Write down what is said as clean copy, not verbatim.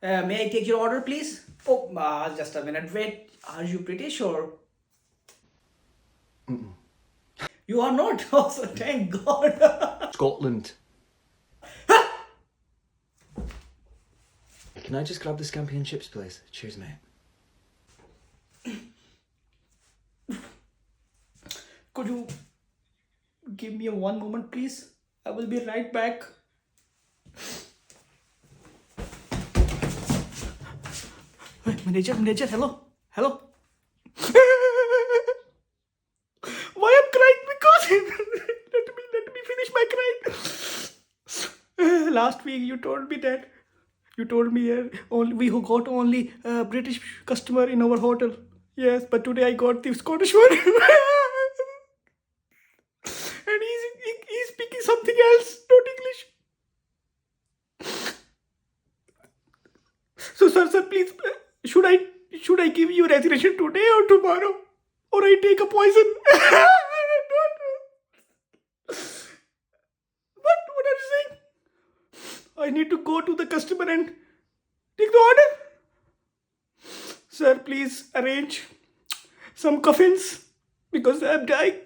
May I take your order, please? Oh, just a minute. Wait. Are you pretty sure? You are not. Also, thank God. Scotland. Can I just grab the scampi and chips, please? Cheers, mate. Could you give me one moment, please? I will be right back. Hey, manager, hello. Why I'm crying? Because let me finish my crying. Last week you told me that we who got only British customer in our hotel. Yes, but today I got the Scottish one. And he's speaking something else, not English. So sir, please, should I give you resignation today or tomorrow, or I take a poison? What are you saying? I need to go to the customer and take the order. Sir, please arrange some coffins because I'm dying.